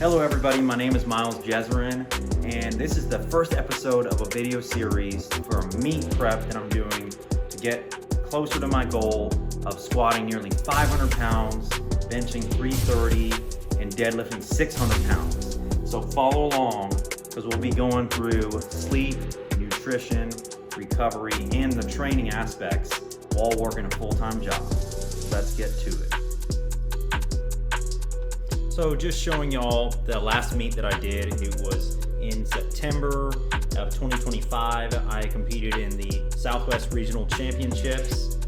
Hello everybody, my name is Miles Jezerin, and this is the first episode of a video series for a meet prep that I'm doing to get closer to my goal of squatting nearly 500 pounds, benching 330, and deadlifting 600 pounds. So follow along, because we'll be going through sleep, nutrition, recovery, and the training aspects while working a full-time job. Let's get to it. So just showing y'all the last meet that I did. It was in September of 2025. I competed in the Southwest Regional Championships.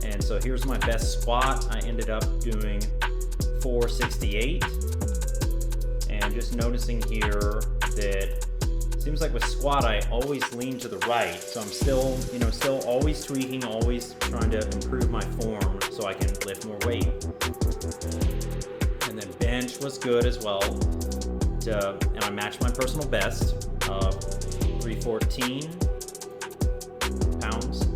And so here's my best squat. I ended up doing 468. And just noticing here that it seems like with squat, I always lean to the right. So I'm still always tweaking, always trying to improve my form so I can lift more weight. And then bench was good as well. And I matched my personal best of 314 pounds.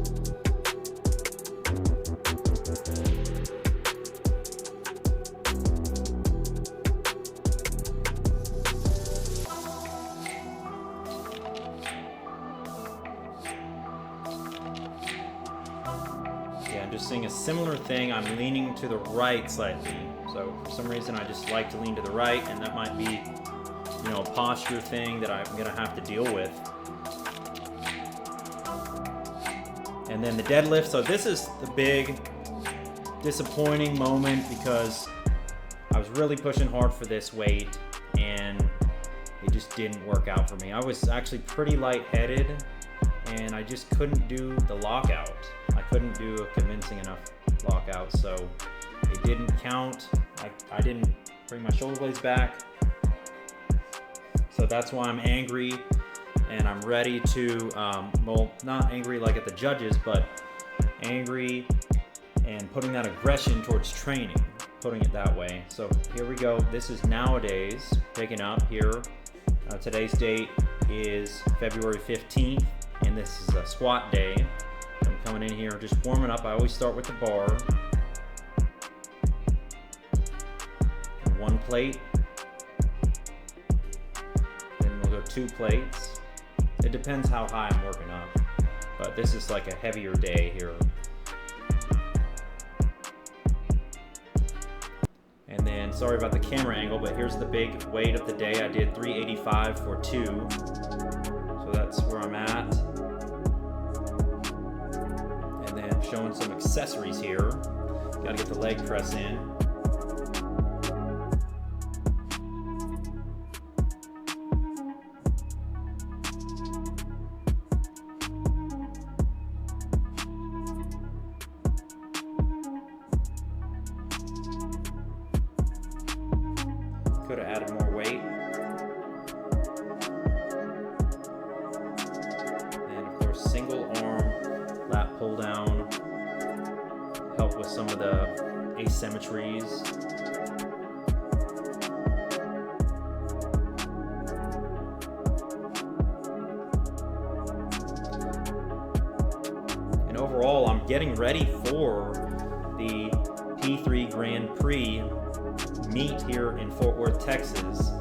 Yeah, I'm just seeing a similar thing. I'm leaning to the right slightly. So for some reason I just like to lean to the right, and that might be, a posture thing that I'm gonna have to deal with. And then the deadlift. So this is the big disappointing moment because I was really pushing hard for this weight and it just didn't work out for me. I was actually pretty lightheaded and I just couldn't do the lockout. I couldn't do a convincing enough lockout, so it didn't count. I didn't bring my shoulder blades back. So that's why I'm angry, and I'm ready to, not angry like at the judges, but angry and putting that aggression towards training, putting it that way. So here we go. This is nowadays, picking up here. Today's date is February 15th, and this is a squat day. I'm coming in here, just warming up. I always start with the bar. One plate, then we'll go 2 plates. It depends how high I'm working up, but this is like a heavier day here. And then, sorry about the camera angle, but here's the big weight of the day. I did 385 for 2, so that's where I'm at. And then showing some accessories here. Gotta get the leg press in. Could have added more weight. And of course, single arm lat pull down, help with some of the asymmetries. And overall, I'm getting ready for the P3 Grand Prix meet here in Fort Worth, Texas,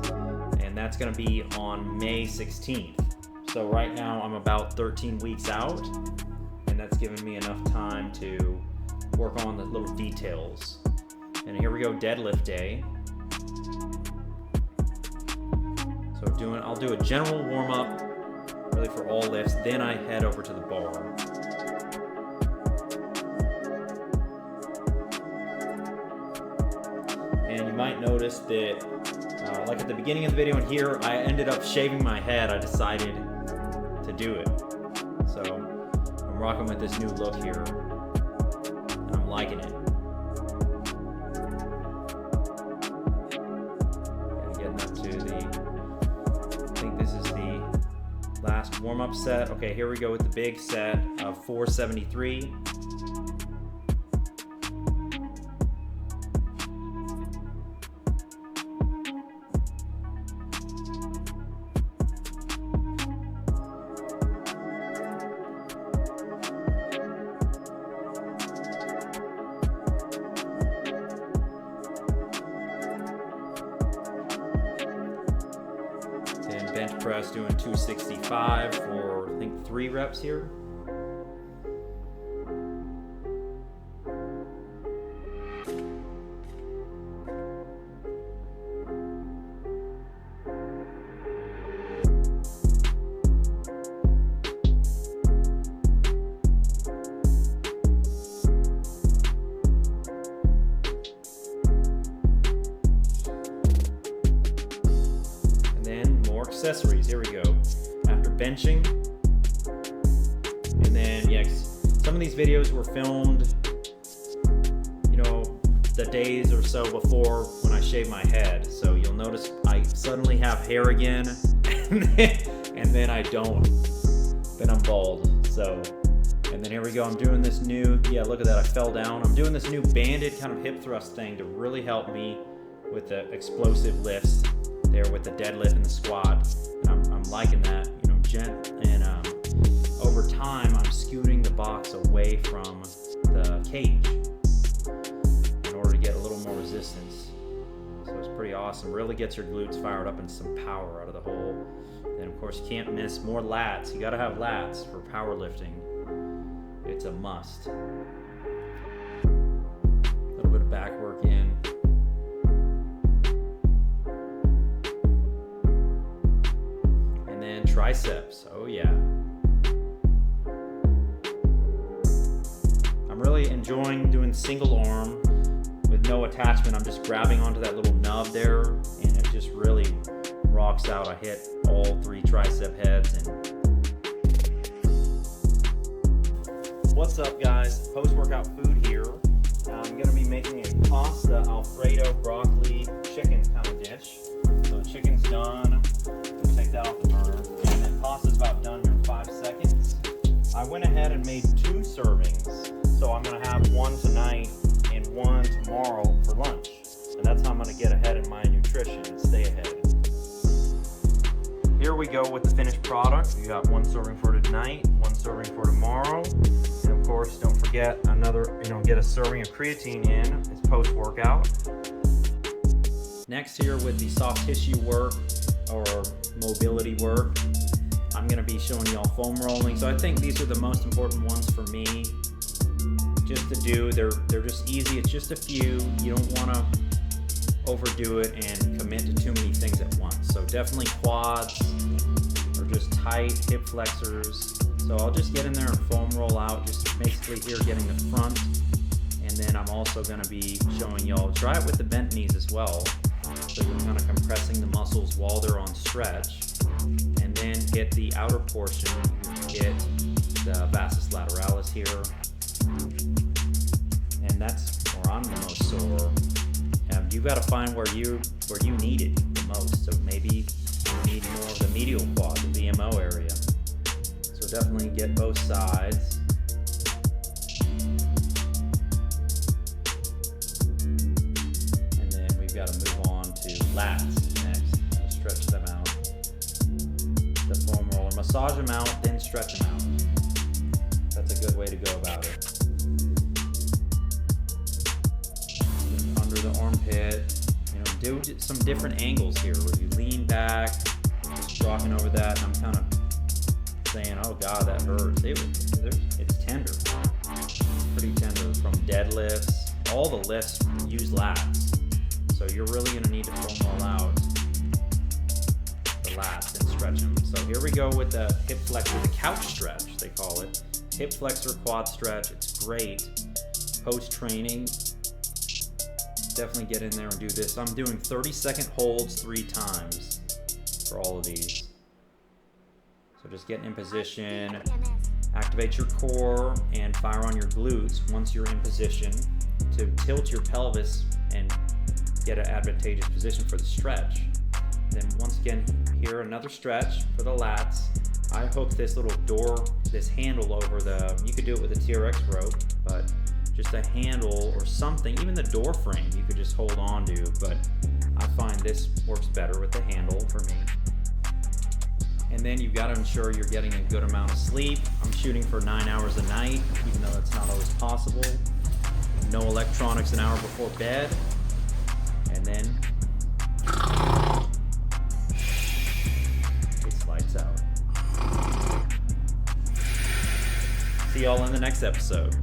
and that's going to be on May 16th. So right now I'm about 13 weeks out, and that's given me enough time to work on the little details. And here we go, deadlift day. So I'll do a general warm-up really for all lifts, then I head over to the bar. And you might notice that, like at the beginning of the video and here, I ended up shaving my head. I decided to do it. So I'm rocking with this new look here, and I'm liking it. And getting up to I think this is the last warm-up set. Okay, here we go with the big set of 473. bench press doing 265 for I think 3 reps here. Accessories, here we go. After benching, and then some of these videos were filmed, the days or so before when I shaved my head. So you'll notice I suddenly have hair again, and then I don't. Then I'm bald. So, and then here we go. I'm doing this new, look at that, I fell down. I'm doing this new banded kind of hip thrust thing to really help me with the explosive lifts there with the deadlift and the squat. And I'm liking that, and over time I'm scooting the box away from the cage in order to get a little more resistance. So it's pretty awesome. Really gets your glutes fired up and some power out of the hole. And of course you can't miss more lats. You gotta have lats for powerlifting. It's a must. A little bit of back work in. Triceps, oh yeah. I'm really enjoying doing single arm with no attachment. I'm just grabbing onto that little nub there, and it just really rocks out. I hit all 3 tricep heads. And what's up, guys? Post-workout food here. I'm gonna be making a pasta Alfredo broccoli chicken kind of dish. So the chicken's done. Take that off the burner. Pasta's about done here in 5 seconds. I went ahead and made 2 servings, so I'm gonna have 1 tonight and 1 tomorrow for lunch. And that's how I'm gonna get ahead in my nutrition and stay ahead. Here we go with the finished product. We got 1 serving for tonight, 1 serving for tomorrow. And of course, don't forget get a serving of creatine in. It's post-workout. Next here with the soft tissue work or mobility work, I'm going to be showing y'all foam rolling. So I think these are the most important ones for me just to do. They're just easy. It's just a few. You don't want to overdo it and commit to too many things at once. So definitely quads or just tight hip flexors. So I'll just get in there and foam roll out, just basically here getting the front. And then I'm also going to be showing y'all, try it with the bent knees as well. So you're kind of compressing the muscles while they're on stretch. And then get the outer portion, get the vastus lateralis here. And that's where I'm the most sore. You've got to find where you need it the most. So maybe you need more of the medial quad, the VMO area. So definitely get both sides. And then we've got to move on to lats next. Stretch them out. The foam roller. Massage them out, then stretch them out. That's a good way to go about it. Under the armpit. Do some different angles here where you lean back, just rocking over that. And I'm kind of saying, oh God, that hurts. It's tender. Pretty tender from deadlifts. All the lifts use lats. So you're really going to need to foam roll out the lats and stretch them. So here we go with the hip flexor, the couch stretch, they call it. Hip flexor quad stretch. It's great. Post-training, definitely get in there and do this. I'm doing 30-second holds 3 times for all of these. So just get in position, activate your core, and fire on your glutes once you're in position to tilt your pelvis and get an advantageous position for the stretch. Then once again, here another stretch for the lats. I hooked this little door, this handle over you could do it with a TRX rope, but just a handle or something, even the door frame you could just hold on to, but I find this works better with the handle for me. And then you've got to ensure you're getting a good amount of sleep. I'm shooting for 9 hours a night, even though that's not always possible. No electronics an hour before bed. And then See y'all in the next episode.